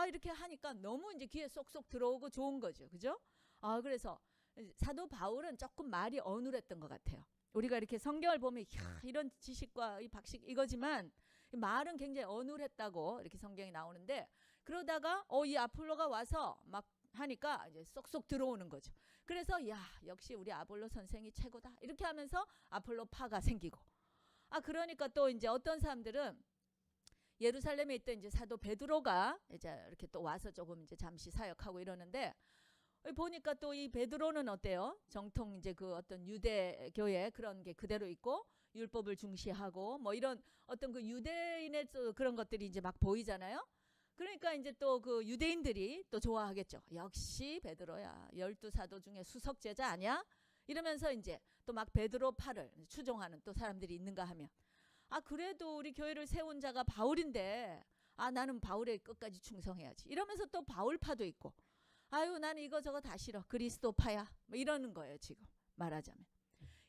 이렇게 하니까 너무 이제 귀에 쏙쏙 들어오고 좋은 거죠. 그죠? 그래서 사도 바울은 조금 말이 어눌했던 것 같아요. 우리가 이렇게 성경을 보면 이런 지식과 이 박식 이거지만 말은 굉장히 어눌했다고 이렇게 성경이 나오는데, 그러다가 이 아폴로가 와서 막 하니까 이제 쏙쏙 들어오는 거죠. 그래서 역시 우리 아폴로 선생이 최고다 이렇게 하면서 아폴로파가 생기고, 그러니까 또 이제 어떤 사람들은 예루살렘에 있던 이제 사도 베드로가 이제 이렇게 또 와서 조금 이제 잠시 사역하고 이러는데, 보니까 또 이 베드로는 어때요? 정통 이제 그 어떤 유대 교회 그런 게 그대로 있고 율법을 중시하고 뭐 이런 어떤 그 유대인의 그런 것들이 이제 막 보이잖아요. 그러니까 이제 또 그 유대인들이 또 좋아하겠죠. 역시 베드로야, 12사도 중에 수석 제자 아니야? 이러면서 이제 또 막 베드로파를 추종하는 또 사람들이 있는가 하면, 그래도 우리 교회를 세운 자가 바울인데 나는 바울의 끝까지 충성해야지 이러면서 또 바울파도 있고, 나는 이거 저거 다 싫어, 그리스도파야, 뭐 이러는 거예요. 지금 말하자면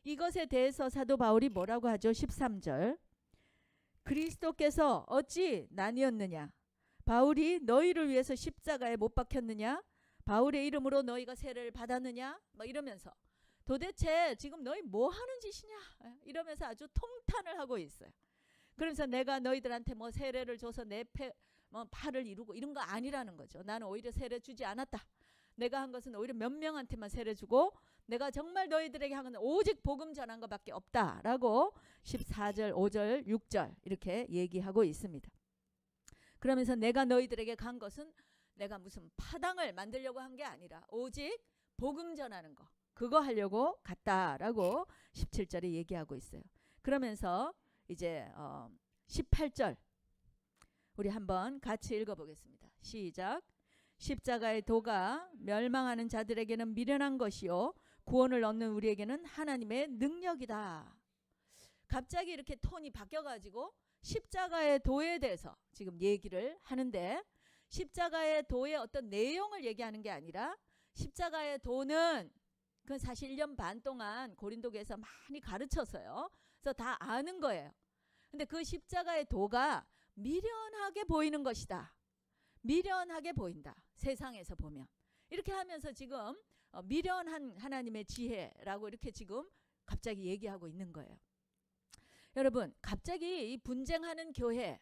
이것에 대해서 사도 바울이 뭐라고 하죠? 13절, 그리스도께서 어찌 나뉘었느냐? 바울이 너희를 위해서 십자가에 못 박혔느냐? 바울의 이름으로 너희가 세례를 받았느냐? 뭐 이러면서 도대체 지금 너희 뭐 하는 짓이냐? 이러면서 아주 통탄을 하고 있어요. 그러면서 내가 너희들한테 뭐 세례를 줘서 내 팔을 이루고 이런 거 아니라는 거죠. 나는 오히려 세례 주지 않았다. 내가 한 것은 오히려 몇 명한테만 세례 주고 내가 정말 너희들에게 한 건 오직 복음 전한 것밖에 없다라고 14절, 5절, 6절 이렇게 얘기하고 있습니다. 그러면서 내가 너희들에게 간 것은 내가 무슨 파당을 만들려고 한 게 아니라 오직 복음 전하는 거, 그거 하려고 갔다라고 17절에 얘기하고 있어요. 그러면서 이제 18절 우리 한번 같이 읽어보겠습니다. 시작. 십자가의 도가 멸망하는 자들에게는 미련한 것이요 구원을 얻는 우리에게는 하나님의 능력이다. 갑자기 이렇게 톤이 바뀌어가지고 십자가의 도에 대해서 지금 얘기를 하는데, 십자가의 도의 어떤 내용을 얘기하는 게 아니라 십자가의 도는 그 사실 1년 반 동안 고린도교에서 많이 가르쳐서요. 그래서 다 아는 거예요. 근데 그 십자가의 도가 미련하게 보이는 것이다. 미련하게 보인다. 세상에서 보면. 이렇게 하면서 지금 미련한 하나님의 지혜라고 이렇게 지금 갑자기 얘기하고 있는 거예요. 여러분, 갑자기 이 분쟁하는 교회,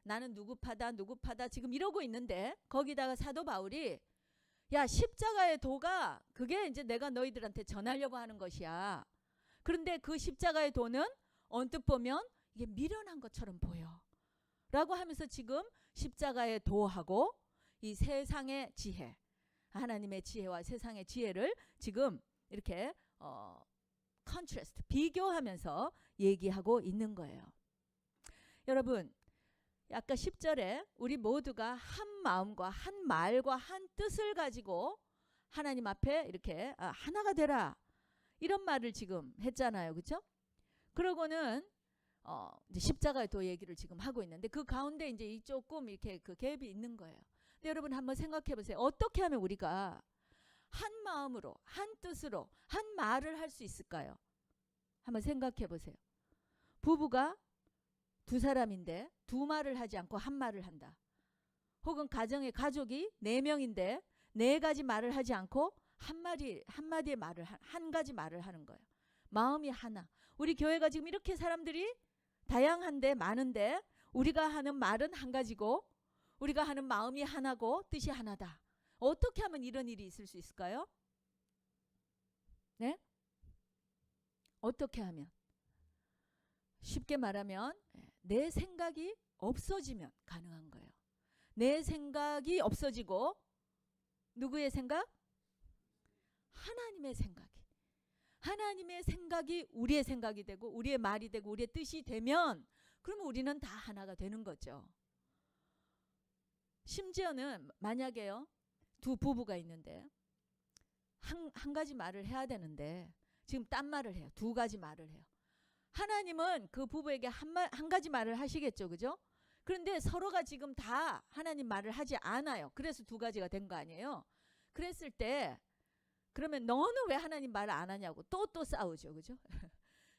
나는 누구 파다 누구 파다 지금 이러고 있는데 거기다가 사도 바울이 십자가의 도가 그게 이제 내가 너희들한테 전하려고 하는 것이야. 그런데 그 십자가의 도는 언뜻 보면 이게 미련한 것처럼 보여 라고 하면서 지금 십자가의 도하고 이 세상의 지혜, 하나님의 지혜와 세상의 지혜를 지금 이렇게 컨트라스트, 비교하면서 얘기하고 있는 거예요. 여러분, 아까 10절에 우리 모두가 한 마음과 한 말과 한 뜻을 가지고 하나님 앞에 이렇게 하나가 되라 이런 말을 지금 했잖아요. 그렇죠? 그러고는 이제 십자가의 도 얘기를 지금 하고 있는데 그 가운데 이제 조금 이렇게 그 갭이 있는 거예요. 근데 여러분 한번 생각해 보세요. 어떻게 하면 우리가 한 마음으로, 한 뜻으로, 한 말을 할 수 있을까요? 한번 생각해 보세요. 부부가 두 사람인데 두 말을 하지 않고 한 말을 한다. 혹은 가정의 가족이 4명인데 4가지 말을 하지 않고 한마디의 말을, 한 가지 말을 하는 거예요. 마음이 하나. 우리 교회가 지금 이렇게 사람들이 다양한데 많은데 우리가 하는 말은 한 가지고 우리가 하는 마음이 하나고 뜻이 하나다. 어떻게 하면 이런 일이 있을 수 있을까요? 네? 어떻게 하면? 쉽게 말하면 내 생각이 없어지면 가능한 거예요. 내 생각이 없어지고 누구의 생각? 하나님의 생각이. 하나님의 생각이 우리의 생각이 되고 우리의 말이 되고 우리의 뜻이 되면 그러면 우리는 다 하나가 되는 거죠. 심지어는 만약에요. 두 부부가 있는데 한 가지 말을 해야 되는데 지금 딴 말을 해요. 2가지 말을 해요. 하나님은 그 부부에게 한 가지 말을 하시겠죠. 그죠? 그런데 서로가 지금 다 하나님 말을 하지 않아요. 그래서 2가지가 된 거 아니에요. 그랬을 때 그러면 너는 왜 하나님 말을 안 하냐고 또 싸우죠. 그죠?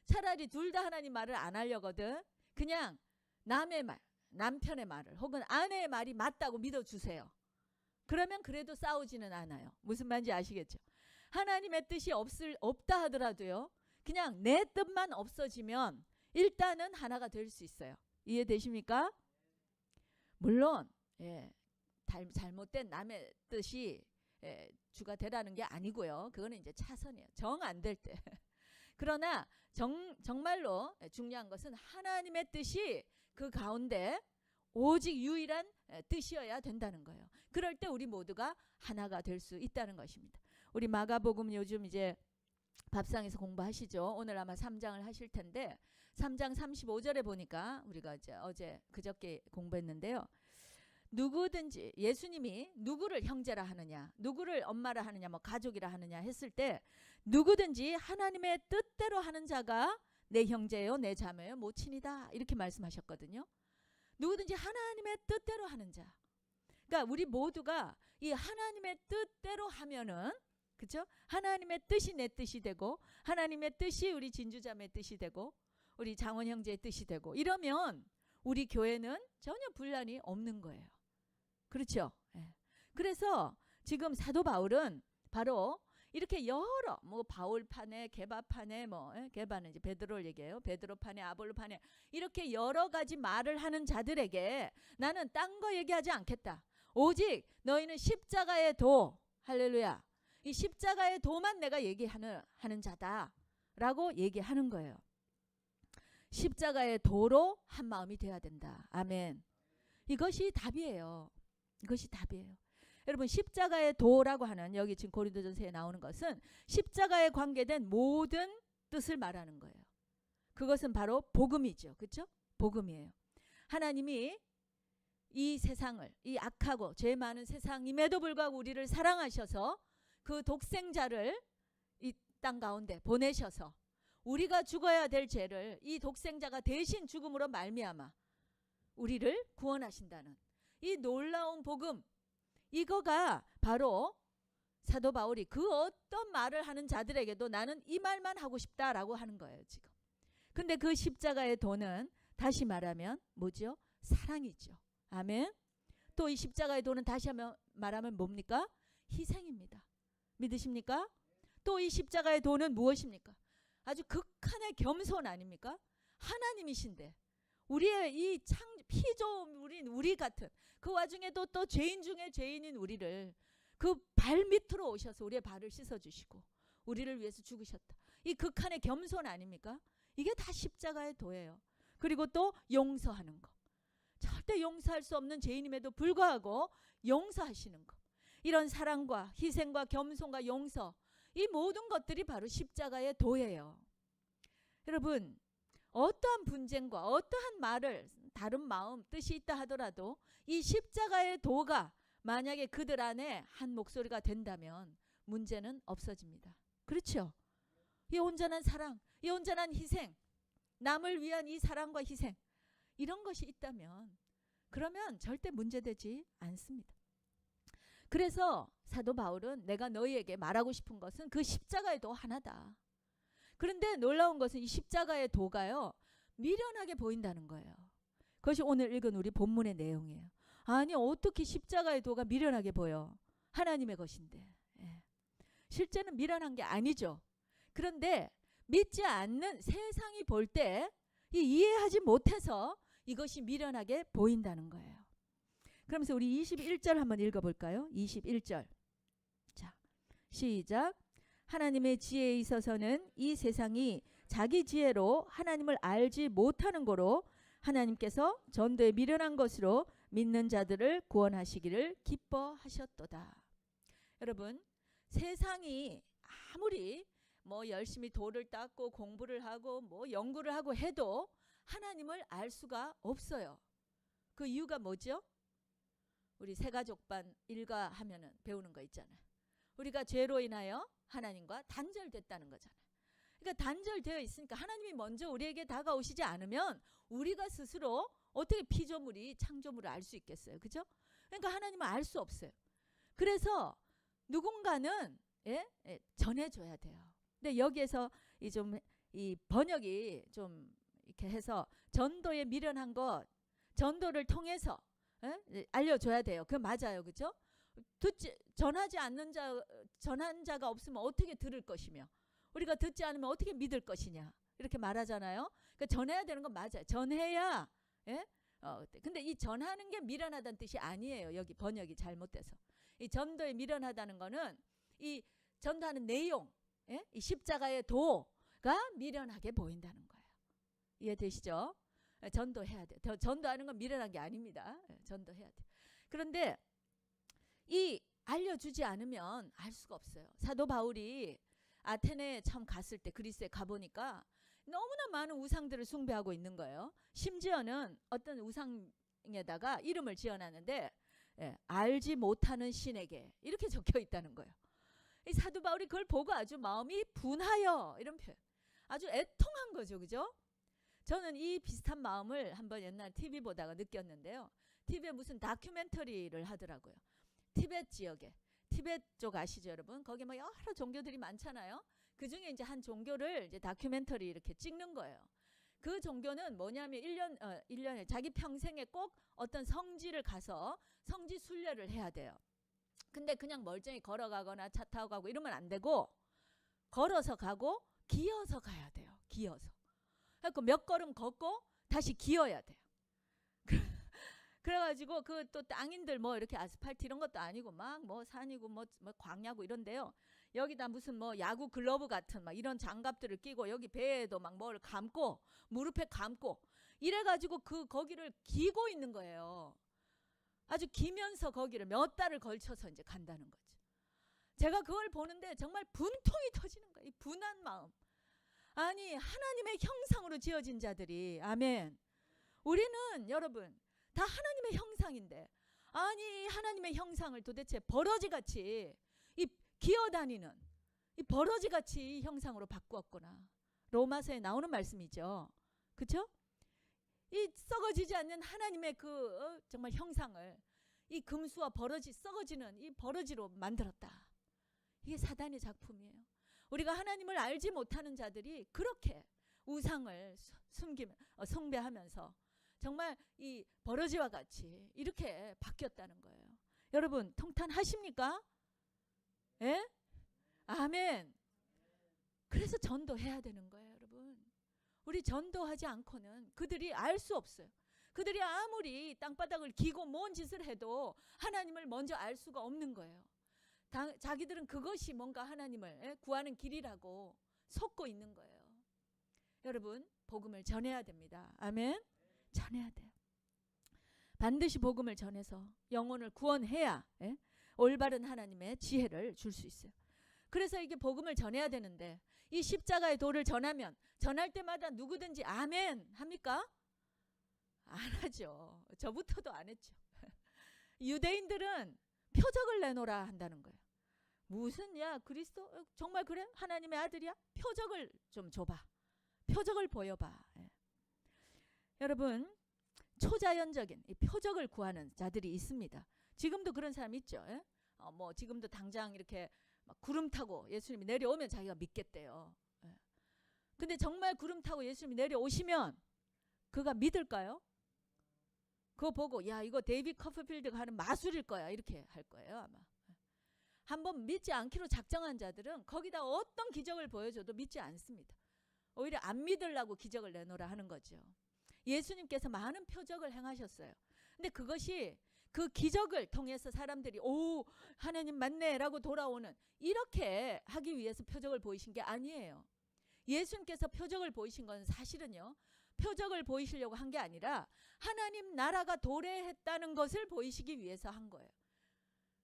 차라리 둘 다 하나님 말을 안 하려거든. 그냥 남의 말, 남편의 말을 혹은 아내의 말이 맞다고 믿어주세요. 그러면 그래도 싸우지는 않아요. 무슨 말인지 아시겠죠? 하나님의 뜻이 없다 하더라도요. 그냥 내 뜻만 없어지면 일단은 하나가 될 수 있어요. 이해되십니까? 물론 잘못된 남의 뜻이 주가 되라는 게 아니고요. 그거는 이제 차선이에요. 정 안 될 때. 그러나 정말로 중요한 것은 하나님의 뜻이 그 가운데 오직 유일한 뜻이어야 된다는 거예요. 그럴 때 우리 모두가 하나가 될 수 있다는 것입니다. 우리 마가복음 요즘 이제 밥상에서 공부하시죠. 오늘 아마 3장을 하실 텐데 3장 35절에 보니까 우리가 이제 그저께 공부했는데요. 누구든지 예수님이 누구를 형제라 하느냐, 누구를 엄마라 하느냐, 뭐 가족이라 하느냐 했을 때 누구든지 하나님의 뜻대로 하는 자가 내 형제요, 내 자매요, 모친이다 이렇게 말씀하셨거든요. 누구든지 하나님의 뜻대로 하는 자. 그러니까 우리 모두가 이 하나님의 뜻대로 하면은, 그렇죠? 하나님의 뜻이 내 뜻이 되고 하나님의 뜻이 우리 진주자매의 뜻이 되고 우리 장원 형제의 뜻이 되고 이러면 우리 교회는 전혀 분란이 없는 거예요. 그렇죠? 그래서 지금 사도 바울은 바로 이렇게 여러 바울파네, 게바파네, 게바는 이제 베드로를 얘기해요. 베드로파네, 아볼로파네 이렇게 여러 가지 말을 하는 자들에게 나는 딴 거 얘기하지 않겠다. 오직 너희는 십자가의 도, 할렐루야. 이 십자가의 도만 내가 얘기하는 자다라고 얘기하는 거예요. 십자가의 도로 한 마음이 되어야 된다. 아멘. 이것이 답이에요. 이것이 답이에요. 여러분 십자가의 도라고 하는 여기 지금 고린도전서에 나오는 것은 십자가에 관계된 모든 뜻을 말하는 거예요. 그것은 바로 복음이죠. 그렇죠? 복음이에요. 하나님이 이 세상을, 이 악하고 죄 많은 세상임에도 불구하고 우리를 사랑하셔서 그 독생자를 이 땅 가운데 보내셔서 우리가 죽어야 될 죄를 이 독생자가 대신 죽음으로 말미암아 우리를 구원하신다는 이 놀라운 복음, 이거가 바로 사도 바울이 그 어떤 말을 하는 자들에게도 나는 이 말만 하고 싶다라고 하는 거예요. 지금. 근데 그 십자가의 도는 다시 말하면 뭐죠? 사랑이죠. 아멘. 또 이 십자가의 도는 다시 말하면 뭡니까? 희생입니다. 믿으십니까? 또 이 십자가의 도는 무엇입니까? 아주 극한의 겸손 아닙니까? 하나님이신데 우리의 이 피조물인 우리 같은 그 와중에도 또 죄인 중에 죄인인 우리를 그 발밑으로 오셔서 우리의 발을 씻어주시고 우리를 위해서 죽으셨다. 이 극한의 겸손 아닙니까? 이게 다 십자가의 도예요. 그리고 또 용서하는 거. 절대 용서할 수 없는 죄인임에도 불구하고 용서하시는 거. 이런 사랑과 희생과 겸손과 용서, 이 모든 것들이 바로 십자가의 도예요. 여러분 어떠한 분쟁과 어떠한 말을 다른 마음 뜻이 있다 하더라도 이 십자가의 도가 만약에 그들 안에 한 목소리가 된다면 문제는 없어집니다. 그렇죠? 이 온전한 사랑, 이 온전한 희생, 남을 위한 이 사랑과 희생, 이런 것이 있다면 그러면 절대 문제되지 않습니다. 그래서 사도 바울은 내가 너희에게 말하고 싶은 것은 그 십자가의 도 하나다. 그런데 놀라운 것은 이 십자가의 도가요 미련하게 보인다는 거예요. 그것이 오늘 읽은 우리 본문의 내용이에요. 아니 어떻게 십자가의 도가 미련하게 보여? 하나님의 것인데. 실제는 미련한 게 아니죠. 그런데 믿지 않는 세상이 볼 때 이해하지 못해서 이것이 미련하게 보인다는 거예요. 그러면서 우리 21절 한번 읽어볼까요? 21절. 자, 시작. 하나님의 지혜에 있어서는 이 세상이 자기 지혜로 하나님을 알지 못하는 거로 하나님께서 전도에 미련한 것으로 믿는 자들을 구원하시기를 기뻐하셨도다. 여러분 세상이 아무리 열심히 돌을 닦고 공부를 하고 연구를 하고 해도 하나님을 알 수가 없어요. 그 이유가 뭐죠? 우리 새가족반 일과 하면은 배우는 거 있잖아요. 우리가 죄로 인하여 하나님과 단절됐다는 거잖아요. 그러니까 단절되어 있으니까 하나님이 먼저 우리에게 다가오시지 않으면 우리가 스스로 어떻게 피조물이 창조물을 알 수 있겠어요. 그죠? 그러니까 하나님은 알 수 없어요. 그래서 누군가는 전해줘야 돼요. 근데 여기에서 이 번역이 좀 이렇게 해서 전도에 미련한 것, 전도를 통해서 알려줘야 돼요. 그 맞아요. 그죠? 전하지 않는 전한 자가 없으면 어떻게 들을 것이며 우리가 듣지 않으면 어떻게 믿을 것이냐 이렇게 말하잖아요. 그러니까 전해야 되는 건 맞아요. 전해야. 예? 근데 이 전하는 게 미련하다는 뜻이 아니에요. 여기 번역이 잘못돼서. 이 전도에 미련하다는 거는 이 전도하는 내용, 예? 이 십자가의 도가 미련하게 보인다는 거예요. 이해되시죠? 전도해야 돼. 전도하는 건 미련한 게 아닙니다. 전도해야 돼. 그런데 이 알려주지 않으면 알 수가 없어요. 사도 바울이 아테네에 처음 갔을 때 그리스에 가보니까 너무나 많은 우상들을 숭배하고 있는 거예요. 심지어는 어떤 우상에다가 이름을 지어놨는데 알지 못하는 신에게 이렇게 적혀 있다는 거예요. 이 사도 바울이 그걸 보고 아주 마음이 분하여 이런 표현. 아주 애통한 거죠. 그죠? 저는 이 비슷한 마음을 한번 옛날 TV 보다가 느꼈는데요. TV에 무슨 다큐멘터리를 하더라고요. 티벳 지역에. 티벳 쪽 아시죠, 여러분? 거기 뭐 여러 종교들이 많잖아요. 그 중에 이제 한 종교를 이제 다큐멘터리 이렇게 찍는 거예요. 그 종교는 뭐냐면 1년에 자기 평생에 꼭 어떤 성지를 가서 성지 순례를 해야 돼요. 근데 그냥 멀쩡히 걸어가거나 차 타고 가고 이러면 안 되고 걸어서 가고 기어서 가야 돼요. 기어서. 그래서 몇 걸음 걷고 다시 기어야 돼요. 그래가지고 그 또 땅인들 뭐 이렇게 아스팔트 이런 것도 아니고 막 뭐 산이고 뭐 광야고 이런데요. 여기다 무슨 뭐 야구 글러브 같은 막 이런 장갑들을 끼고 여기 배에도 막 뭘 감고 무릎에 감고 이래가지고 거기를 기고 있는 거예요. 아주 기면서 거기를 몇 달을 걸쳐서 이제 간다는 거죠. 제가 그걸 보는데 정말 분통이 터지는 거예요. 이 분한 마음. 아니 하나님의 형상으로 지어진 자들이 아멘. 우리는 여러분 다 하나님의 형상인데 아니 하나님의 형상을 도대체 버러지같이 이 기어다니는 이 버러지같이 이 형상으로 바꾸었구나. 로마서에 나오는 말씀이죠. 그렇죠? 이 썩어지지 않는 하나님의 그 정말 형상을 이 금수와 버러지 썩어지는 이 버러지로 만들었다. 이게 사단의 작품이에요. 우리가 하나님을 알지 못하는 자들이 그렇게 우상을 숭배하면서 정말 이 버러지와 같이 이렇게 바뀌었다는 거예요. 여러분 통탄하십니까? 예? 아멘. 그래서 전도해야 되는 거예요, 여러분. 우리 전도하지 않고는 그들이 알 수 없어요. 그들이 아무리 땅바닥을 기고 뭔 짓을 해도 하나님을 먼저 알 수가 없는 거예요. 자기들은 그것이 뭔가 하나님을 구하는 길이라고 속고 있는 거예요. 여러분 복음을 전해야 됩니다. 아멘. 전해야 돼요. 반드시 복음을 전해서 영혼을 구원해야 올바른 하나님의 지혜를 줄 수 있어요. 그래서 이게 복음을 전해야 되는데 이 십자가의 도를 전하면 전할 때마다 누구든지 아멘 합니까? 안 하죠. 저부터도 안 했죠. 유대인들은 표적을 내놓으라 한다는 거예요. 무슨 야 그리스도 정말 그래? 하나님의 아들이야? 표적을 좀 줘봐. 표적을 보여봐. 여러분 초자연적인 이 표적을 구하는 자들이 있습니다. 지금도 그런 사람 있죠. 뭐 지금도 당장 이렇게 막 구름 타고 예수님이 내려오면 자기가 믿겠대요. 근데 정말 구름 타고 예수님이 내려오시면 그가 믿을까요? 그거 보고 야 이거 데이비드 커퍼필드가 하는 마술일 거야 이렇게 할 거예요 아마. 한번 믿지 않기로 작정한 자들은 거기다 어떤 기적을 보여줘도 믿지 않습니다. 오히려 안 믿으려고 기적을 내놓으라 하는 거죠. 예수님께서 많은 표적을 행하셨어요. 근데 그것이 그 기적을 통해서 사람들이 오 하나님 맞네 라고 돌아오는 이렇게 하기 위해서 표적을 보이신 게 아니에요. 예수님께서 표적을 보이신 건 사실은요. 표적을 보이시려고 한 게 아니라 하나님 나라가 도래했다는 것을 보이시기 위해서 한 거예요.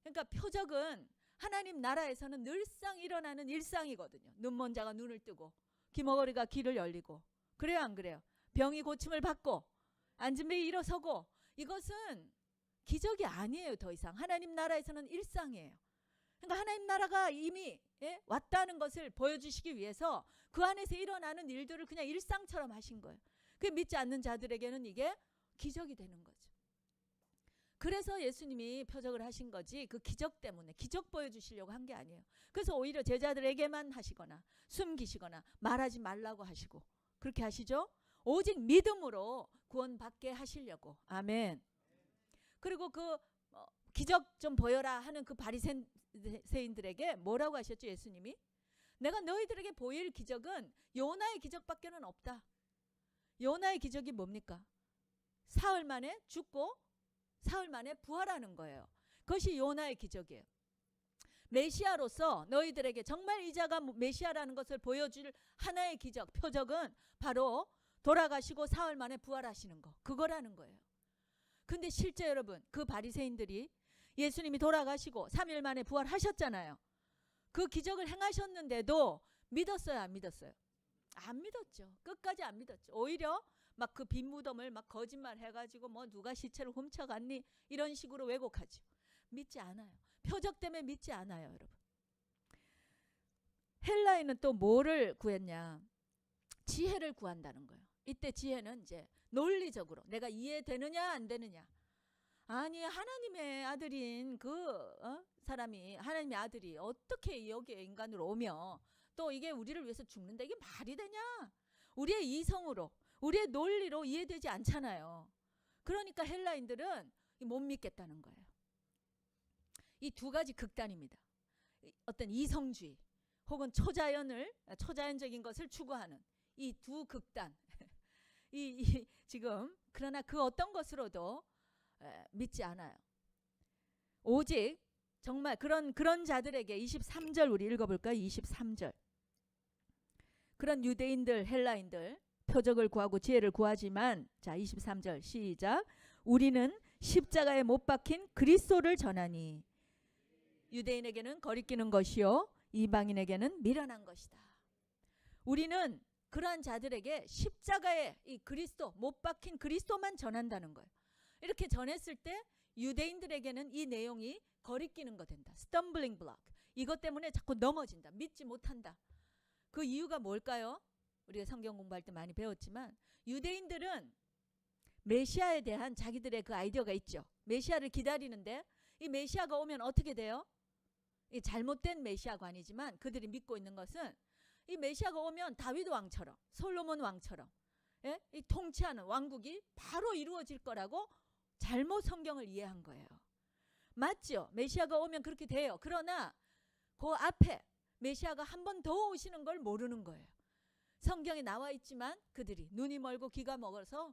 그러니까 표적은 하나님 나라에서는 늘상 일어나는 일상이거든요. 눈먼 자가 눈을 뜨고 귀머거리가 귀를 열리고 그래요 안 그래요? 병이 고침을 받고 앉은 배 일어서고 이것은 기적이 아니에요. 더 이상 하나님 나라에서는 일상이에요. 그러니까 하나님 나라가 이미 왔다는 것을 보여주시기 위해서 그 안에서 일어나는 일들을 그냥 일상처럼 하신 거예요. 그 믿지 않는 자들에게는 이게 기적이 되는 거죠. 그래서 예수님이 표적을 하신 거지 그 기적 때문에 기적 보여주시려고 한 게 아니에요. 그래서 오히려 제자들에게만 하시거나 숨기시거나 말하지 말라고 하시고 그렇게 하시죠. 오직 믿음으로 구원받게 하시려고. 아멘. 그리고 기적 좀 보여라 하는 그 바리새인들에게 뭐라고 하셨죠? 예수님이 내가 너희들에게 보일 기적은 요나의 기적밖에는 없다. 요나의 기적이 뭡니까? 사흘 만에 죽고 사흘 만에 부활하는 거예요. 그것이 요나의 기적이에요. 메시아로서 너희들에게 정말 이 자가 메시아라는 것을 보여줄 하나의 기적, 표적은 바로 돌아가시고 사흘 만에 부활하시는 거, 그거라는 거예요. 근데 실제 여러분, 그 바리새인들이 예수님이 돌아가시고 3일 만에 부활하셨잖아요. 그 기적을 행하셨는데도 믿었어요, 안 믿었어요? 안 믿었죠. 끝까지 안 믿었죠. 오히려 막 그 빈 무덤을 막 거짓말 해가지고 뭐 누가 시체를 훔쳐갔니 이런 식으로 왜곡하죠. 믿지 않아요. 표적 때문에 믿지 않아요, 여러분. 헬라인은 또 뭐를 구했냐? 지혜를 구한다는 거예요. 이때 지혜는 이제 논리적으로 내가 이해되느냐 안 되느냐. 아니 하나님의 아들인 그 사람이, 하나님의 아들이 어떻게 여기에 인간으로 오며 또 이게 우리를 위해서 죽는다, 이게 말이 되냐? 우리의 이성으로, 우리의 논리로 이해되지 않잖아요. 그러니까 헬라인들은 못 믿겠다는 거예요. 이 두 가지 극단입니다. 어떤 이성주의 혹은 초자연적인 것을 추구하는 이 두 극단. 지금 그러나 그 어떤 것으로도 믿지 않아요. 오직 정말 그런 자들에게 23절 우리 읽어볼까요? 23절. 그런 유대인들, 헬라인들 표적을 구하고 지혜를 구하지만, 자 23절 시작. 우리는 십자가에 못 박힌 그리스도를 전하니 유대인에게는 거리끼는 것이요 이방인에게는 미련한 것이다. 우리는 그러한 자들에게 십자가에 이 그리스도, 못 박힌 그리스도만 전한다는 거예요. 이렇게 전했을 때 유대인들에게는 이 내용이 거리끼는 거 된다. 스텀블링 블록. 이것 때문에 자꾸 넘어진다. 믿지 못한다. 그 이유가 뭘까요? 우리가 성경 공부할 때 많이 배웠지만 유대인들은 메시아에 대한 자기들의 그 아이디어가 있죠. 메시아를 기다리는데 이 메시아가 오면 어떻게 돼요? 이 잘못된 메시아관이지만 그들이 믿고 있는 것은 이 메시아가 오면 다윗 왕처럼, 솔로몬 왕처럼 이 통치하는 왕국이 바로 이루어질 거라고 잘못 성경을 이해한 거예요. 맞죠? 메시아가 오면 그렇게 돼요. 그러나 그 앞에 메시아가 한 번 더 오시는 걸 모르는 거예요. 성경에 나와 있지만 그들이 눈이 멀고 귀가 먹어서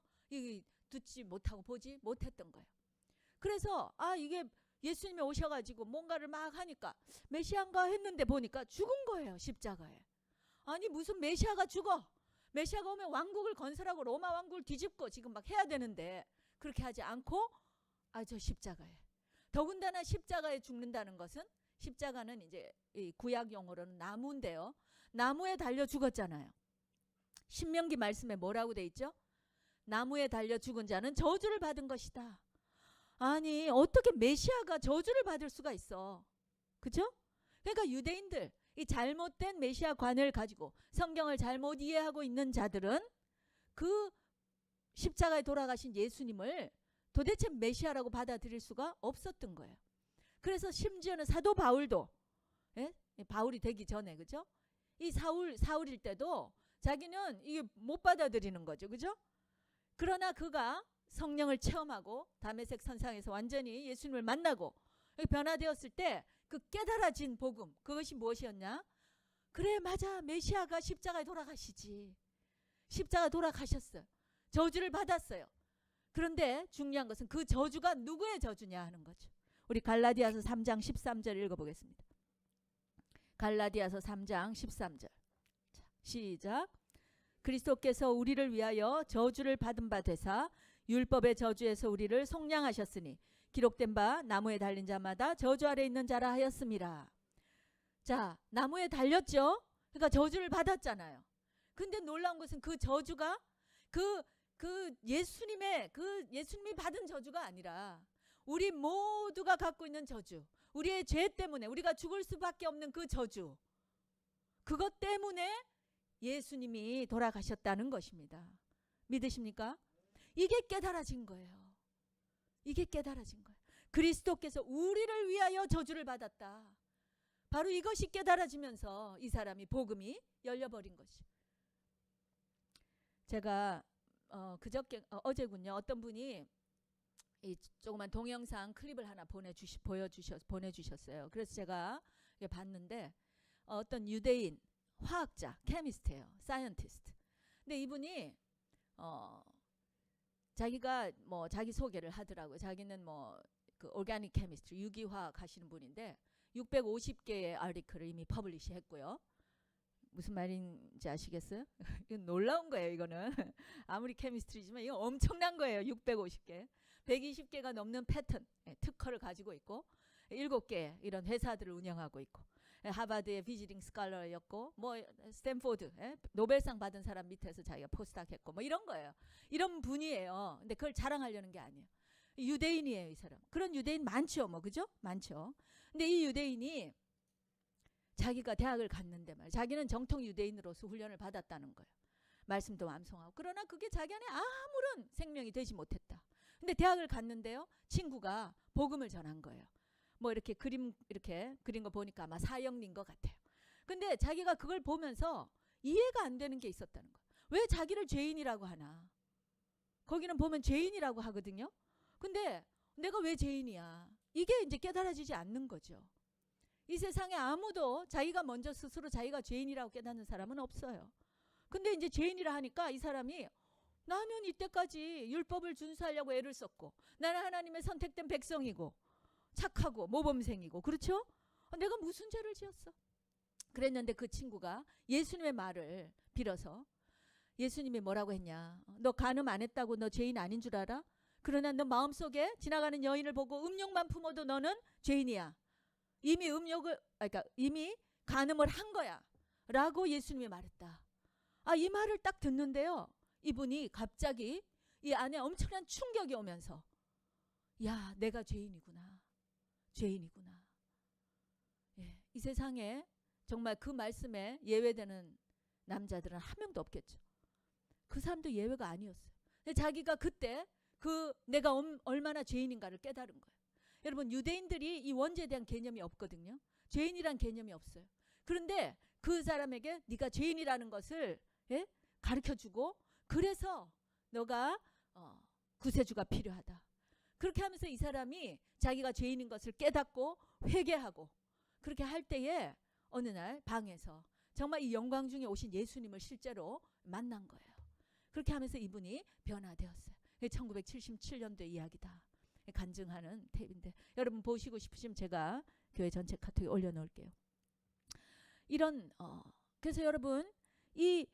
듣지 못하고 보지 못했던 거예요. 그래서 이게 예수님이 오셔가지고 뭔가를 막 하니까 메시아인가 했는데 보니까 죽은 거예요, 십자가에. 아니 무슨 메시아가 죽어? 메시아가 오면 왕국을 건설하고 로마 왕국을 뒤집고 지금 막 해야 되는데 그렇게 하지 않고 저 십자가에. 더군다나 십자가에 죽는다는 것은, 십자가는 이제 이 구약 용어로는 나무인데요. 나무에 달려 죽었잖아요. 신명기 말씀에 뭐라고 돼 있죠? 나무에 달려 죽은 자는 저주를 받은 것이다. 아니 어떻게 메시아가 저주를 받을 수가 있어? 그죠? 그러니까 유대인들, 이 잘못된 메시아관을 가지고 성경을 잘못 이해하고 있는 자들은 그 십자가에 돌아가신 예수님을 도대체 메시아라고 받아들일 수가 없었던 거예요. 그래서 심지어는 사도 바울도, 바울이 되기 전에, 그죠? 이 사울일 때도 자기는 이게 못 받아들이는 거죠, 그죠? 그러나 그가 성령을 체험하고 다메섹 선상에서 완전히 예수님을 만나고 변화되었을 때 그 깨달아진 복음, 그것이 무엇이었냐? 그래 맞아, 메시아가 십자가에 돌아가시지. 십자가 돌아가셨어요. 저주를 받았어요. 그런데 중요한 것은 그 저주가 누구의 저주냐 하는 거죠. 우리 갈라디아서 3장 13절 읽어보겠습니다. 갈라디아서 3장 13절. 자, 시작. 그리스도께서 우리를 위하여 저주를 받은 바 되사 율법의 저주에서 우리를 속량하셨으니 기록된 바 나무에 달린 자마다 저주 아래 있는 자라 하였음이라. 자, 나무에 달렸죠. 그러니까 저주를 받았잖아요. 근데 놀라운 것은 그 저주가 예수님이 받은 저주가 아니라 우리 모두가 갖고 있는 저주, 우리의 죄 때문에 우리가 죽을 수밖에 없는 그 저주, 그것 때문에 예수님이 돌아가셨다는 것입니다. 믿으십니까? 이게 깨달아진 거예요. 이게 깨달아진 거예요. 그리스도께서 우리를 위하여 저주를 받았다. 바로 이것이 깨달아지면서 이 사람이 복음이 열려버린 것이죠. 제가 어제군요. 어떤 분이 이 조그만 동영상 클립을 하나 보내주셨어요. 그래서 제가 봤는데 어떤 유대인 화학자, 케미스트예요. 사이언티스트. 근데 이분이 자기가 뭐 자기 소개를 하더라고요. 자기는 뭐 그 오르가닉 케미스트, 유기화학 하시는 분인데 650개의 아티클을 이미 퍼블리시 했고요. 무슨 말인지 아시겠어요? 이건 놀라운 거예요. 이거는 아무리 케미스트리지만 이거 엄청난 거예요. 650개, 120개가 넘는 패턴, 특허를 가지고 있고 7개 이런 회사들을 운영하고 있고 하버드의 비지팅 스칼러였고 뭐 스탠포드 노벨상 받은 사람 밑에서 자기가 포스닥 했고 뭐 이런 거예요. 이런 분이에요. 근데 그걸 자랑하려는 게 아니에요. 유대인이에요. 이 사람. 그런 유대인 많죠. 뭐 그죠? 많죠. 근데 이 유대인이 자기가 대학을 갔는데 말이야. 자기는 정통 유대인으로서 훈련을 받았다는 거예요. 말씀도 완성하고. 그러나 그게 자기 안에 아무런 생명이 되지 못했다. 근데 대학을 갔는데요. 친구가 복음을 전한 거예요. 뭐 이렇게 이렇게 그린 거 보니까 아마 사형린 것 같아요. 근데 자기가 그걸 보면서 이해가 안 되는 게 있었다는 거예요. 왜 자기를 죄인이라고 하나? 거기는 보면 죄인이라고 하거든요. 근데 내가 왜 죄인이야? 이게 이제 깨달아지지 않는 거죠. 이 세상에 아무도 자기가 먼저 스스로 자기가 죄인이라고 깨닫는 사람은 없어요. 근데 이제 죄인이라 하니까 이 사람이 나는 이때까지 율법을 준수하려고 애를 썼고 나는 하나님의 선택된 백성이고 착하고 모범생이고 그렇죠? 내가 무슨 죄를 지었어? 그랬는데 그 친구가 예수님의 말을 빌어서 예수님이 뭐라고 했냐? 너 간음 안 했다고 너 죄인 아닌 줄 알아? 그러나 너 마음속에 지나가는 여인을 보고 음욕만 품어도 너는 죄인이야. 이미 이미 간음을 한 거야. 라고 예수님이 말했다. 이 말을 딱 듣는데요. 이분이 갑자기 이 안에 엄청난 충격이 오면서 야, 내가 죄인이구나. 죄인이구나. 예, 이 세상에 정말 그 말씀에 예외되는 남자들은 한 명도 없겠죠. 그 사람도 예외가 아니었어요. 자기가 그때 내가 얼마나 죄인인가를 깨달은 거예요. 여러분 유대인들이 이 원죄에 대한 개념이 없거든요. 죄인이란 개념이 없어요. 그런데 그 사람에게 네가 죄인이라는 것을 가르쳐주고 그래서 너가 구세주가 필요하다. 그렇게 하면서 이 사람이 자기가 죄인인 것을 깨닫고 회개하고 그렇게 할 때에 어느 날 방에서 정말 이 영광 중에 오신 예수님을 실제로 만난 거예요. 그렇게 하면서 이분이 변화되었어요. 1977년도 이야기다. 간증하는 탭인데 여러분 보시고 싶으시면 제가 교회 전체 카톡에 올려놓을게요. 이런 그래서 여러분 이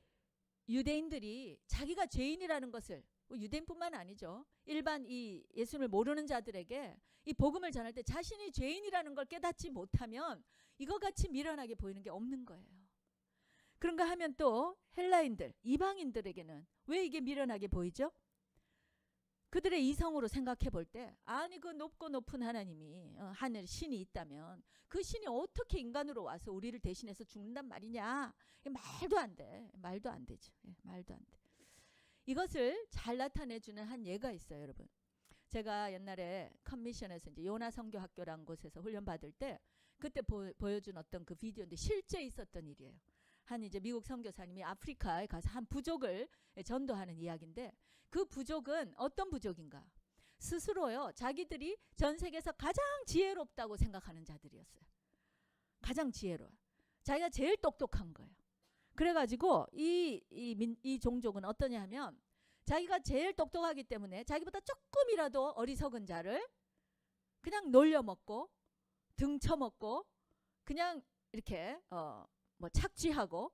유대인들이 자기가 죄인이라는 것을 유대인뿐만 아니죠. 일반 이 예수님을 모르는 자들에게 이 복음을 전할 때 자신이 죄인이라는 걸 깨닫지 못하면 이거 같이 미련하게 보이는 게 없는 거예요. 그런가 하면 또 헬라인들, 이방인들에게는 왜 이게 미련하게 보이죠? 그들의 이성으로 생각해 볼 때 아니 그 높고 높은 하나님이 하늘 신이 있다면 그 신이 어떻게 인간으로 와서 우리를 대신해서 죽는단 말이냐. 말도 안 돼. 말도 안 되죠. 말도 안 돼. 이것을 잘 나타내주는 한 예가 있어요. 여러분. 제가 옛날에 컨미션에서 이제 요나 선교학교라는 곳에서 훈련 받을 때 그때 보여준 어떤 그 비디오인데 실제 있었던 일이에요. 한 이제 미국 선교사님이 아프리카에 가서 한 부족을 전도하는 이야기인데 그 부족은 어떤 부족인가? 스스로요 자기들이 전 세계에서 가장 지혜롭다고 생각하는 자들이었어요. 가장 지혜로워. 자기가 제일 똑똑한 거예요. 그래가지고 이 종족은 어떠냐 하면 자기가 제일 똑똑하기 때문에 자기보다 조금이라도 어리석은 자를 그냥 놀려먹고 등쳐먹고 그냥 이렇게 뭐 착취하고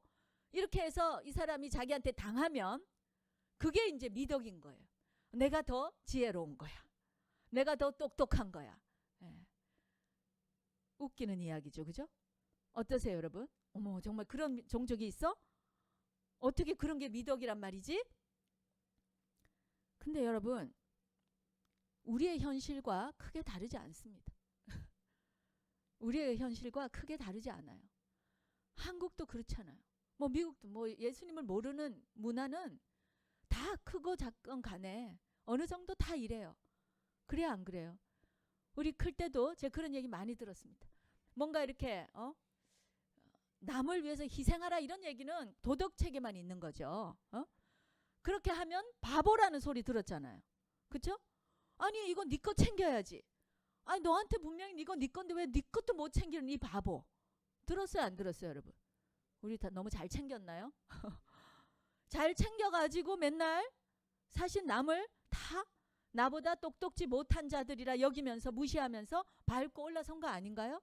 이렇게 해서 이 사람이 자기한테 당하면 그게 이제 미덕인 거예요. 내가 더 지혜로운 거야. 내가 더 똑똑한 거야. 웃기는 이야기죠. 그죠? 어떠세요 여러분? 어머 정말 그런 종족이 있어? 어떻게 그런 게 미덕이란 말이지? 근데 여러분 우리의 현실과 크게 다르지 않습니다. 우리의 현실과 크게 다르지 않아요. 한국도 그렇잖아요. 뭐 미국도 뭐 예수님을 모르는 문화는 다 크고 작건 간에 어느 정도 다 이래요. 그래야 안 그래요? 우리 클 때도 제가 그런 얘기 많이 들었습니다. 뭔가 이렇게 남을 위해서 희생하라 이런 얘기는 도덕책에만 있는 거죠. 그렇게 하면 바보라는 소리 들었잖아요. 그렇죠? 아니 이거 네 거 챙겨야지. 아니 너한테 분명히 이거 네 건데 왜 네 것도 못 챙기는 이 바보. 들었어요 안 들었어요 여러분? 우리 다 너무 잘 챙겼나요? 잘 챙겨가지고 맨날 사실 남을 다 나보다 똑똑지 못한 자들이라 여기면서 무시하면서 밟고 올라선 거 아닌가요?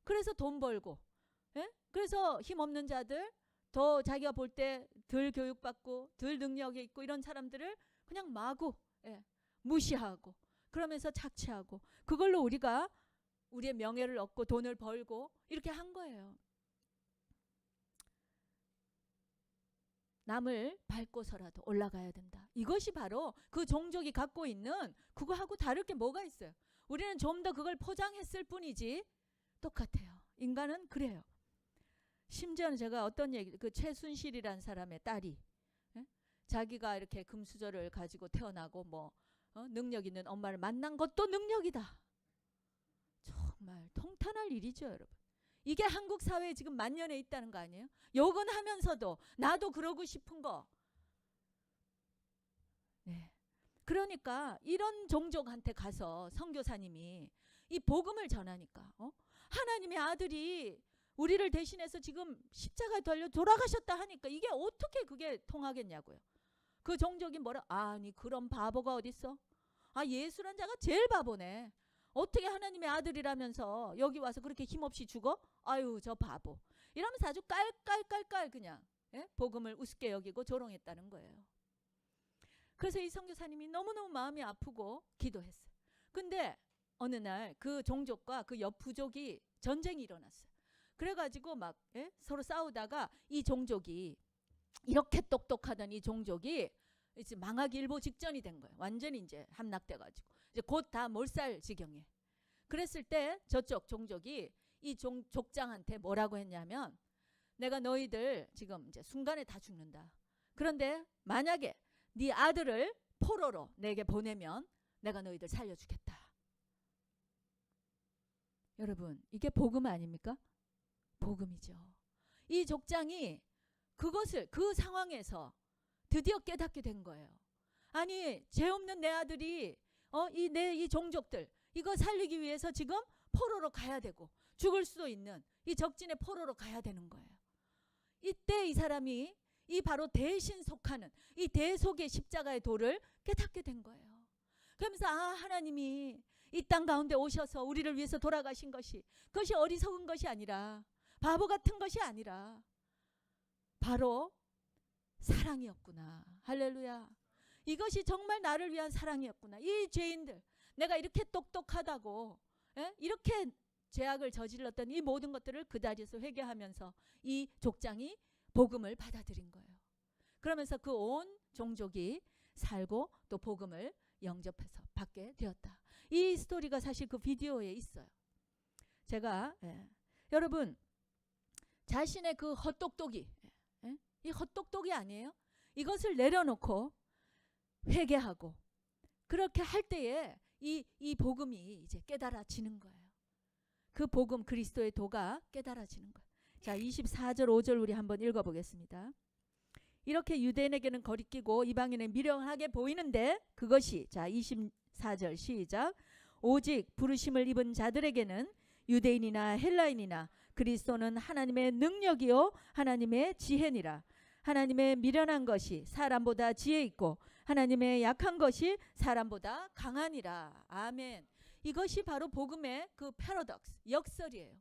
그래서 돈 벌고, 예? 그래서 힘없는 자들, 더 자기가 볼 때 덜 교육받고 덜 능력이 있고 이런 사람들을 그냥 마구 무시하고 그러면서 착취하고 그걸로 우리가 우리의 명예를 얻고 돈을 벌고 이렇게 한 거예요. 남을 밟고서라도 올라가야 된다. 이것이 바로 그 종족이 갖고 있는 그거하고 다를 게 뭐가 있어요. 우리는 좀 더 그걸 포장했을 뿐이지 똑같아요. 인간은 그래요. 심지어는 제가 어떤 얘기, 그 최순실이라는 사람의 딸이 자기가 이렇게 금수저를 가지고 태어나고 능력 있는 엄마를 만난 것도 능력이다. 정말 통탄할 일이죠 여러분. 이게 한국 사회에 지금 만연해 있다는 거 아니에요? 욕은 하면서도 나도 그러고 싶은 거. 네. 그러니까 이런 종족한테 가서 선교사님이 이 복음을 전하니까 하나님의 아들이 우리를 대신해서 지금 십자가에 달려 돌아가셨다 하니까 이게 어떻게 그게 통하겠냐고요. 그 종족이 뭐라? 아니 그런 바보가 어딨어? 아 예수란 자가 제일 바보네. 어떻게 하나님의 아들이라면서 여기 와서 그렇게 힘없이 죽어? 아유 저 바보. 이러면서 아주 깔깔깔깔 그냥 복음을 우습게 여기고 조롱했다는 거예요. 그래서 이 선교사님이 너무너무 마음이 아프고 기도했어요. 근데 어느 날 그 종족과 그 옆 부족이 전쟁이 일어났어요. 그래가지고 막 서로 싸우다가 이 종족이 이렇게 똑똑하던 이 종족이 이제 망하기 일보 직전이 된 거예요. 완전히 이제 함락돼가지고 이제 곧 다 몰살 지경에. 그랬을 때 저쪽 종족이 이 족장한테 뭐라고 했냐면 내가 너희들 지금 이제 순간에 다 죽는다. 그런데 만약에 네 아들을 포로로 내게 보내면 내가 너희들 살려주겠다. 여러분 이게 복음 아닙니까? 복음이죠. 이 족장이 그것을 그 상황에서 드디어 깨닫게 된 거예요. 아니 죄 없는 내 아들이 이 종족들 이거 살리기 위해서 지금 포로로 가야 되고 죽을 수도 있는 이 적진의 포로로 가야 되는 거예요. 이때 이 사람이 이 바로 대신 속하는 이 대속의 십자가의 도를 깨닫게 된 거예요. 그러면서 하나님이 이 땅 가운데 오셔서 우리를 위해서 돌아가신 그것이 어리석은 것이 아니라 바보 같은 것이 아니라 바로 사랑이었구나. 할렐루야. 이것이 정말 나를 위한 사랑이었구나. 이 죄인들 내가 이렇게 똑똑하다고 이렇게 죄악을 저질렀던 이 모든 것들을 그 자리에서 회개하면서 이 족장이 복음을 받아들인 거예요. 그러면서 그 온 종족이 살고 또 복음을 영접해서 받게 되었다. 이 스토리가 사실 그 비디오에 있어요. 제가 여러분 자신의 그 헛똑똑이 이 헛똑똑이 아니에요? 이것을 내려놓고 회개하고 그렇게 할 때에 이 복음이 이제 깨달아지는 거예요. 그 복음 그리스도의 도가 깨달아지는 거예요. 자 24절 5절 우리 한번 읽어보겠습니다. 이렇게 유대인에게는 거리끼고 이방인은 미련하게 보이는데 그것이 자 24절 시작 오직 부르심을 입은 자들에게는 유대인이나 헬라인이나 그리스도는 하나님의 능력이요 하나님의 지혜니라. 하나님의 미련한 것이 사람보다 지혜 있고 하나님의 약한 것이 사람보다 강하니라. 아멘. 이것이 바로 복음의 그 패러독스 역설이에요.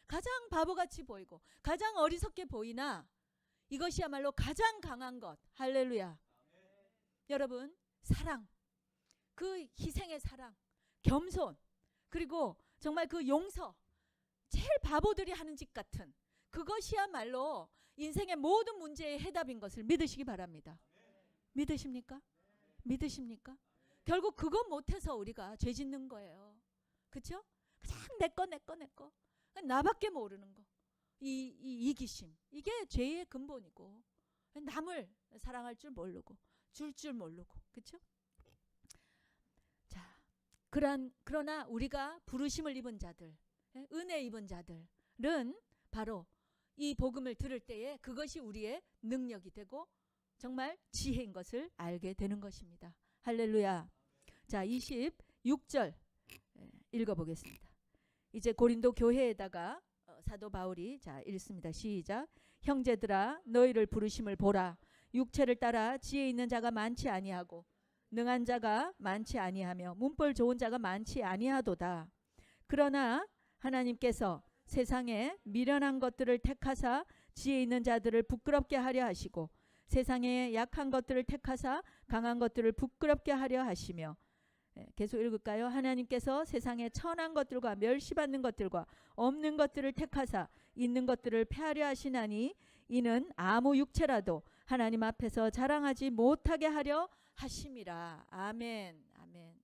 가장 바보같이 보이고 가장 어리석게 보이나 이것이야말로 가장 강한 것. 할렐루야. 여러분 사랑, 그 희생의 사랑, 겸손, 그리고 정말 그 용서, 제일 바보들이 하는 짓 같은 그것이야말로 인생의 모든 문제의 해답인 것을 믿으시기 바랍니다. 믿으십니까? 믿으십니까? 결국 그거 못해서 우리가 죄 짓는 거예요. 그렇죠? 그냥 내 거 나밖에 모르는 거. 이 이기심 이게 죄의 근본이고 남을 사랑할 줄 모르고 줄 줄 모르고 그렇죠? 자, 그러나 우리가 부르심을 입은 자들, 은혜 입은 자들은 바로 이 복음을 들을 때에 그것이 우리의 능력이 되고 정말 지혜인 것을 알게 되는 것입니다. 할렐루야. 자, 26절 읽어보겠습니다. 이제 고린도 교회에다가 사도 바울이 자 읽습니다. 시작. 형제들아 너희를 부르심을 보라. 육체를 따라 지혜 있는 자가 많지 아니하고 능한 자가 많지 아니하며 문벌 좋은 자가 많지 아니하도다. 그러나 하나님께서 세상에 미련한 것들을 택하사 지혜 있는 자들을 부끄럽게 하려 하시고 세상에 약한 것들을 택하사 강한 것들을 부끄럽게 하려 하시며 계속 읽을까요? 하나님께서 세상에 천한 것들과 멸시받는 것들과 없는 것들을 택하사 있는 것들을 폐하려 하시나니 이는 아무 육체라도 하나님 앞에서 자랑하지 못하게 하려 하심이라. 아멘. 아멘.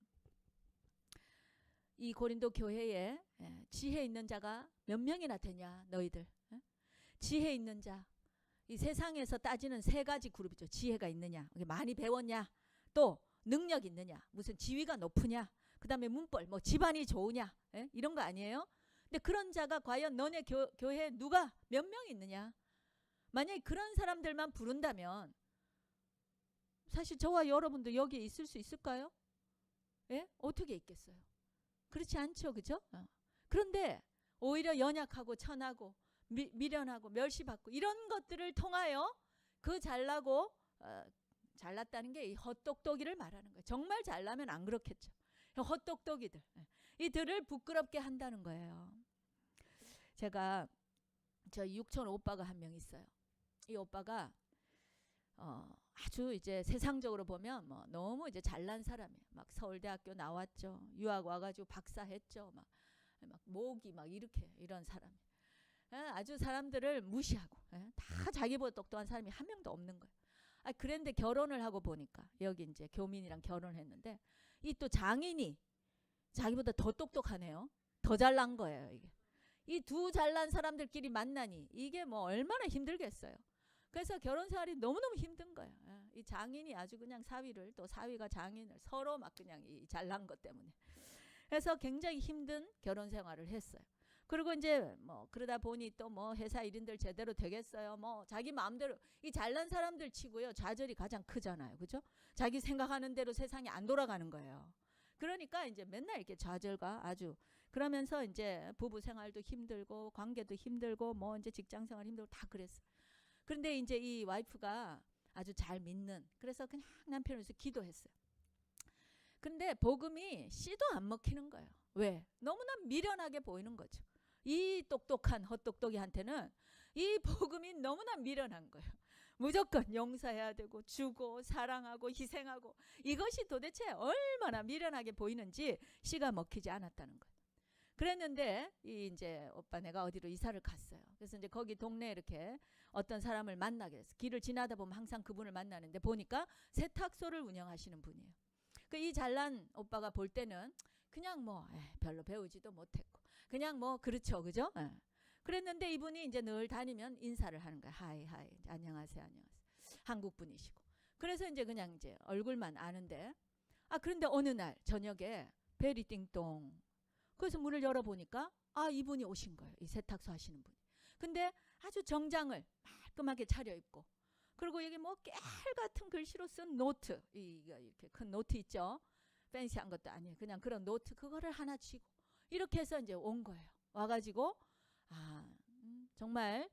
이 고린도 교회에 지혜 있는 자가 몇 명이나 되냐 너희들. 지혜 있는 자. 이 세상에서 따지는 세 가지 그룹이죠. 지혜가 있느냐, 많이 배웠냐, 또 능력 있느냐, 무슨 지위가 높으냐, 그 다음에 문벌, 뭐 집안이 좋으냐, 이런 거 아니에요? 근데 그런 자가 과연 너네 교회에 누가 몇 명 있느냐? 만약에 그런 사람들만 부른다면 사실 저와 여러분도 여기에 있을 수 있을까요? 예? 어떻게 있겠어요? 그렇지 않죠, 그죠? 그런데 오히려 연약하고 천하고 미련하고 멸시받고 이런 것들을 통하여 그 잘나고 잘났다는 게 이 헛똑똑이를 말하는 거예요. 정말 잘나면 안 그렇겠죠. 헛똑똑이들 이들을 부끄럽게 한다는 거예요. 제가 저 육촌 오빠가 한 명 있어요. 이 오빠가 아주 이제 세상적으로 보면 뭐 너무 이제 잘난 사람이에요. 막 서울대학교 나왔죠. 유학 와가지고 박사했죠. 막 모기 막 이렇게 이런 사람. 아주 사람들을 무시하고 다 자기보다 똑똑한 사람이 한 명도 없는 거예요. 그런데 결혼을 하고 보니까 여기 이제 교민이랑 결혼했는데 이 또 장인이 자기보다 더 똑똑하네요. 더 잘난 거예요. 이게 이 두 잘난 사람들끼리 만나니 이게 뭐 얼마나 힘들겠어요. 그래서 결혼 생활이 너무너무 힘든 거예요. 이 장인이 아주 그냥 사위를 또 사위가 장인을 서로 막 그냥 이 잘난 것 때문에 그래서 굉장히 힘든 결혼 생활을 했어요. 그리고 이제 뭐 그러다 보니 또 뭐 회사 일인들 제대로 되겠어요. 뭐 자기 마음대로 이 잘난 사람들 치고요 좌절이 가장 크잖아요, 그죠? 자기 생각하는 대로 세상이 안 돌아가는 거예요. 그러니까 이제 맨날 이렇게 좌절과 아주 그러면서 이제 부부 생활도 힘들고 관계도 힘들고 뭐 이제 직장 생활 힘들고 다 그랬어요. 그런데 이제 이 와이프가 아주 잘 믿는 그래서 그냥 남편을 위해서 기도했어요. 근데 복음이 씨도 안 먹히는 거예요. 왜? 너무나 미련하게 보이는 거죠. 이 똑똑한 헛똑똑이한테는 이 복음이 너무나 미련한 거예요. 무조건 용서해야 되고 주고 사랑하고 희생하고 이것이 도대체 얼마나 미련하게 보이는지 씨가 먹히지 않았다는 거예요. 그랬는데 이제 오빠 내가 어디로 이사를 갔어요. 그래서 이제 거기 동네에 이렇게 어떤 사람을 만나게 됐어요. 길을 지나다 보면 항상 그분을 만나는데 보니까 세탁소를 운영하시는 분이에요. 이 잘난 오빠가 볼 때는 그냥 뭐 별로 배우지도 못했고 그냥 뭐 그렇죠, 그죠? 그랬는데 이분이 이제 늘 다니면 인사를 하는 거예요. 하이 하이 안녕하세요 안녕하세요. 한국 분이시고 그래서 이제 그냥 이제 얼굴만 아는데 그런데 어느 날 저녁에 벨이 띵동 그래서 문을 열어보니까 이분이 오신 거예요. 이 세탁소 하시는 분이. 근데 아주 정장을 말끔하게 차려입고 그리고 여기 뭐 깨알 같은 글씨로 쓴 노트 이렇게 큰 노트 있죠. 팬시한 것도 아니에요. 그냥 그런 노트 그거를 하나 쥐고 이렇게 해서 이제 온 거예요. 와가지고 정말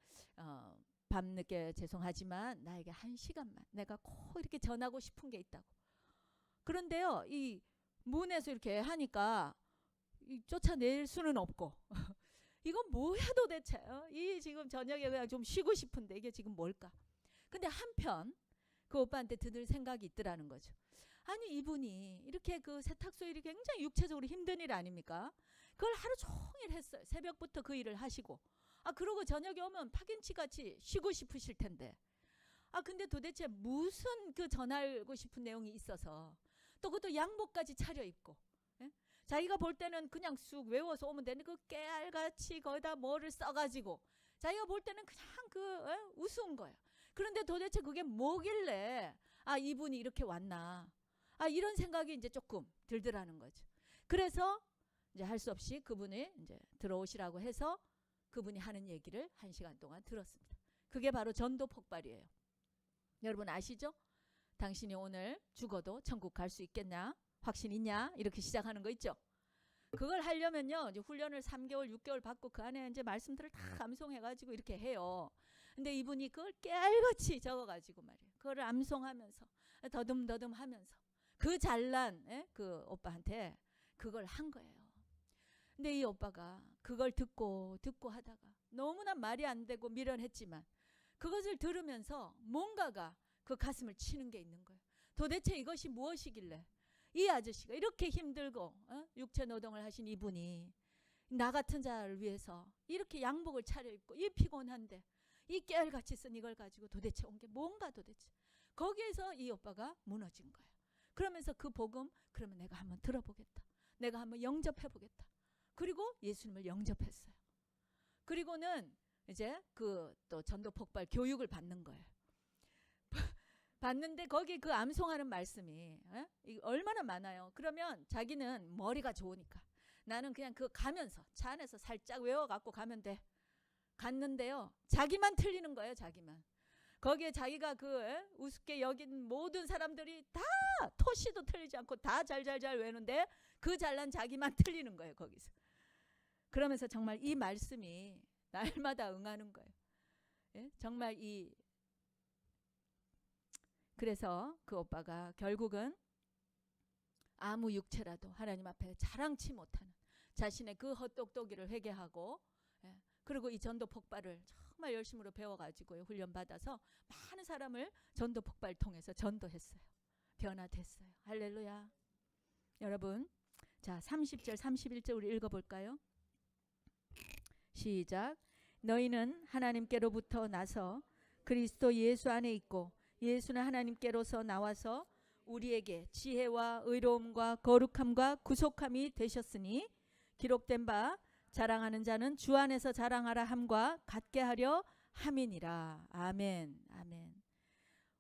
밤늦게 죄송하지만 나에게 1시간만 내가 꼭 이렇게 전하고 싶은 게 있다고. 그런데요 이 문에서 이렇게 하니까 쫓아낼 수는 없고 이건 뭐야 도대체 이 지금 저녁에 그냥 좀 쉬고 싶은데 이게 지금 뭘까. 근데 한편 그 오빠한테 드는 생각이 있더라는 거죠. 아니 이분이 이렇게 그 세탁소 일이 굉장히 육체적으로 힘든 일 아닙니까? 그걸 하루 종일 했어요. 새벽부터 그 일을 하시고 그러고 저녁에 오면 파김치 같이 쉬고 싶으실 텐데 근데 도대체 무슨 그 전하고 싶은 내용이 있어서 또 그것도 양복까지 차려입고 자기가 볼 때는 그냥 쑥 외워서 오면 되는 그 깨알같이 거기다 뭐를 써가지고 자기가 볼 때는 그냥 우스운 거예요. 그런데 도대체 그게 뭐길래 이분이 이렇게 왔나 이런 생각이 이제 조금 들더라는 거죠. 그래서 이제 할 수 없이 그분이 이제 들어오시라고 해서 그분이 하는 얘기를 1시간 동안 들었습니다. 그게 바로 전도 폭발이에요. 여러분 아시죠? 당신이 오늘 죽어도 천국 갈 수 있겠냐? 확신 있냐? 이렇게 시작하는 거 있죠. 그걸 하려면요, 이제 훈련을 3개월, 6개월 받고 그 안에 이제 말씀들을 다 암송해가지고 이렇게 해요. 근데 이분이 그걸 깨알같이 적어가지고 말이에요. 그거를 암송하면서 더듬더듬 하면서 그 잘난 그 오빠한테 그걸 한 거예요. 근데 이 오빠가 그걸 듣고 하다가 너무나 말이 안 되고 미련했지만 그것을 들으면서 뭔가가 그 가슴을 치는 게 있는 거예요. 도대체 이것이 무엇이길래 이 아저씨가 이렇게 힘들고 육체 노동을 하신 이분이 나 같은 자를 위해서 이렇게 양복을 차려입고 이 피곤한데 이 깨알같이 쓴 이걸 가지고 도대체 온 게 뭔가 도대체. 거기에서 이 오빠가 무너진 거예요. 그러면서 그 복음, 그러면 내가 한번 들어보겠다. 내가 한번 영접해보겠다. 그리고 예수님을 영접했어요. 그리고는 이제 그 또 전도 폭발 교육을 받는 거예요. 봤는데 거기 그 암송하는 말씀이 얼마나 많아요. 그러면 자기는 머리가 좋으니까 나는 그냥 그 가면서 차 안에서 살짝 외워갖고 가면 돼. 갔는데요, 자기만 틀리는 거예요. 자기만. 거기에 자기가 그 우습게 여긴 모든 사람들이 다 토시도 틀리지 않고 다 잘 외우는데 그 잘난 자기만 틀리는 거예요. 거기서. 그러면서 정말 이 말씀이 날마다 응하는 거예요. 예? 정말 그래서 그 오빠가 결국은 아무 육체라도 하나님 앞에 자랑치 못하는 자신의 그 헛똑똑이를 회개하고, 그리고 이 전도 폭발을 정말 열심으로 배워가지고 훈련받아서 많은 사람을 전도 폭발 통해서 전도했어요. 변화됐어요. 할렐루야. 여러분, 자 30절 31절 우리 읽어볼까요? 시작. 너희는 하나님께로부터 나서 그리스도 예수 안에 있고 예수는 하나님께로서 나와서 우리에게 지혜와 의로움과 거룩함과 구속함이 되셨으니 기록된 바 자랑하는 자는 주 안에서 자랑하라 함과 같게 하려 함이니라. 아멘. 아멘.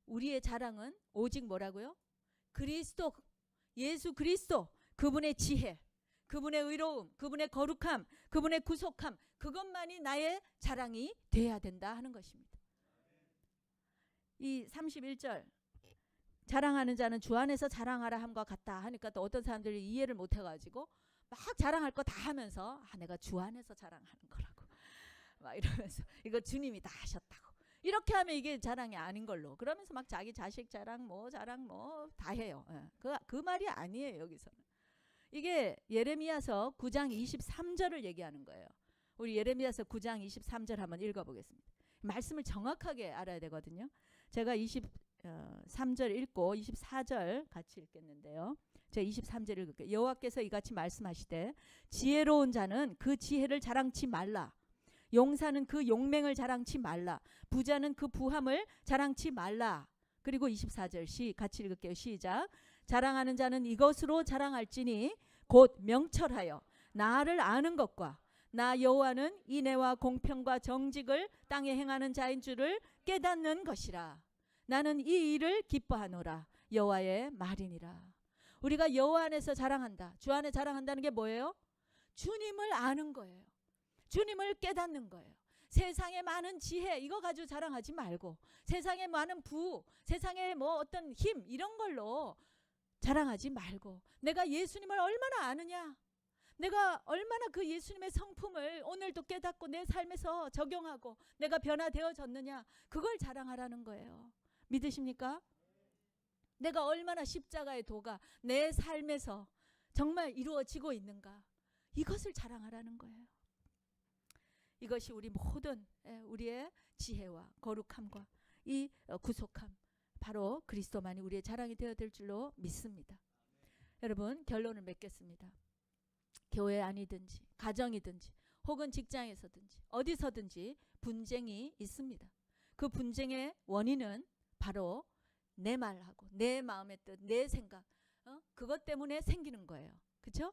우리의 자랑은 오직 뭐라고요? 그리스도, 예수 그리스도, 그분의 지혜, 그분의 의로움, 그분의 거룩함, 그분의 구속함, 그것만이 나의 자랑이 돼야 된다 하는 것입니다. 이 31절 자랑하는 자는 주 안에서 자랑하라 함과 같다 하니까 또 어떤 사람들이 이해를 못 해가지고 막 자랑할 거 다 하면서 내가 주 안에서 자랑하는 거라고 막 이러면서 이거 주님이 다 하셨다고 이렇게 하면 이게 자랑이 아닌 걸로 그러면서 막 자기 자식 자랑 뭐 다 해요. 그 말이 아니에요. 여기서는 이게 예레미야서 9장 23절을 얘기하는 거예요. 우리 예레미야서 9장 23절 한번 읽어보겠습니다. 말씀을 정확하게 알아야 되거든요. 제가 23절 읽고 24절 같이 읽겠는데요. 제가 23절 읽을게요. 여호와께서 이같이 말씀하시되 지혜로운 자는 그 지혜를 자랑치 말라. 용사는 그 용맹을 자랑치 말라. 부자는 그 부함을 자랑치 말라. 그리고 24절 같이 읽을게요. 시작. 자랑하는 자는 이것으로 자랑할지니 곧 명철하여 나를 아는 것과 나 여호와는 인애와 공평과 정직을 땅에 행하는 자인 줄을 깨닫는 것이라. 나는 이 일을 기뻐하노라. 여호와의 말이니라. 우리가 여호와 안에서 자랑한다. 주 안에 자랑한다는 게 뭐예요? 주님을 아는 거예요. 주님을 깨닫는 거예요. 세상에 많은 지혜 이거 가지고 자랑하지 말고 세상에 많은 부, 세상에 뭐 어떤 힘 이런 걸로 자랑하지 말고 내가 예수님을 얼마나 아느냐, 내가 얼마나 그 예수님의 성품을 오늘도 깨닫고 내 삶에서 적용하고 내가 변화되어졌느냐, 그걸 자랑하라는 거예요. 믿으십니까? 내가 얼마나 십자가의 도가 내 삶에서 정말 이루어지고 있는가, 이것을 자랑하라는 거예요. 이것이 우리 모든 우리의 지혜와 거룩함과 이 구속함, 바로 그리스도만이 우리의 자랑이 되어야 될 줄로 믿습니다. 여러분, 결론을 맺겠습니다. 교회 아니든지 가정이든지 혹은 직장에서든지 어디서든지 분쟁이 있습니다. 그 분쟁의 원인은 바로 내 말하고 내 마음의 뜻, 내 생각, 그것 때문에 생기는 거예요. 그렇죠?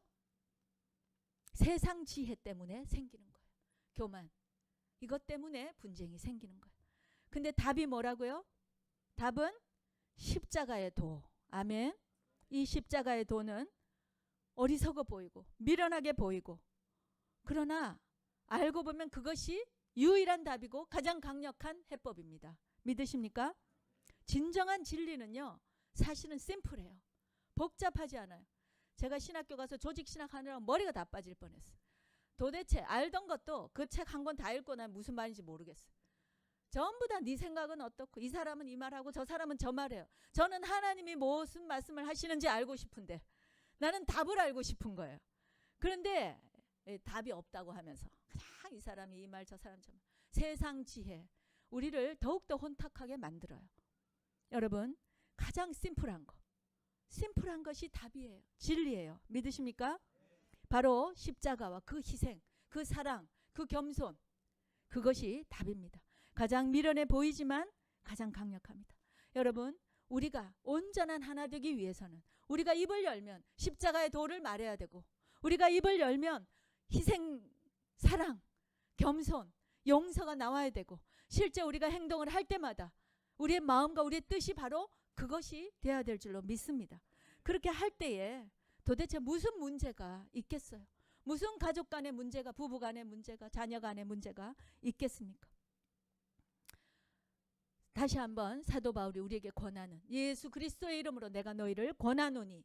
세상 지혜 때문에 생기는 거예요. 교만, 이것 때문에 분쟁이 생기는 거예요. 근데 답이 뭐라고요? 답은 십자가의 도. 아멘. 이 십자가의 도는 어리석어 보이고 미련하게 보이고, 그러나 알고 보면 그것이 유일한 답이고 가장 강력한 해법입니다. 믿으십니까? 진정한 진리는요, 사실은 심플해요. 복잡하지 않아요. 제가 신학교 가서 조직 신학하느라 머리가 다 빠질 뻔했어요. 도대체 알던 것도 그 책 한 권 다 읽고 난 무슨 말인지 모르겠어요. 전부 다 네 생각은 어떻고 이 사람은 이 말하고 저 사람은 저 말해요. 저는 하나님이 무슨 말씀을 하시는지 알고 싶은데 나는 답을 알고 싶은 거예요. 그런데 답이 없다고 하면서 그냥 이 사람이 이 말 저 사람 저 말. 세상 지혜 우리를 더욱더 혼탁하게 만들어요. 여러분 가장 심플한 것이 답이에요. 진리예요. 믿으십니까? 바로 십자가와 그 희생, 그 사랑, 그 겸손 그것이 답입니다. 가장 미련해 보이지만 가장 강력합니다. 여러분 우리가 온전한 하나 되기 위해서는 우리가 입을 열면 십자가의 도를 말해야 되고 우리가 입을 열면 희생, 사랑, 겸손, 용서가 나와야 되고 실제 우리가 행동을 할 때마다 우리의 마음과 우리의 뜻이 바로 그것이 돼야 될 줄로 믿습니다. 그렇게 할 때에 도대체 무슨 문제가 있겠어요? 무슨 가족 간의 문제가, 부부 간의 문제가, 자녀 간의 문제가 있겠습니까? 다시 한번 사도 바울이 우리에게 권하는 예수 그리스도의 이름으로 내가 너희를 권하노니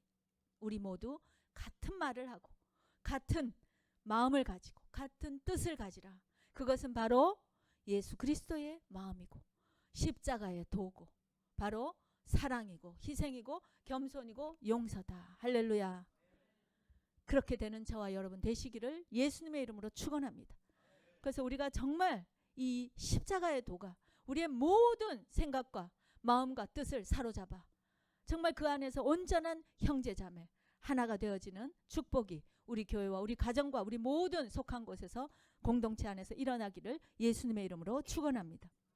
우리 모두 같은 말을 하고 같은 마음을 가지고 같은 뜻을 가지라. 그것은 바로 예수 그리스도의 마음이고 십자가의 도고 바로 사랑이고 희생이고 겸손이고 용서다. 할렐루야. 그렇게 되는 저와 여러분 되시기를 예수님의 이름으로 축원합니다. 그래서 우리가 정말 이 십자가의 도가 우리의 모든 생각과 마음과 뜻을 사로잡아 정말 그 안에서 온전한 형제자매 하나가 되어지는 축복이 우리 교회와 우리 가정과 우리 모든 속한 곳에서 공동체 안에서 일어나기를 예수님의 이름으로 축원합니다.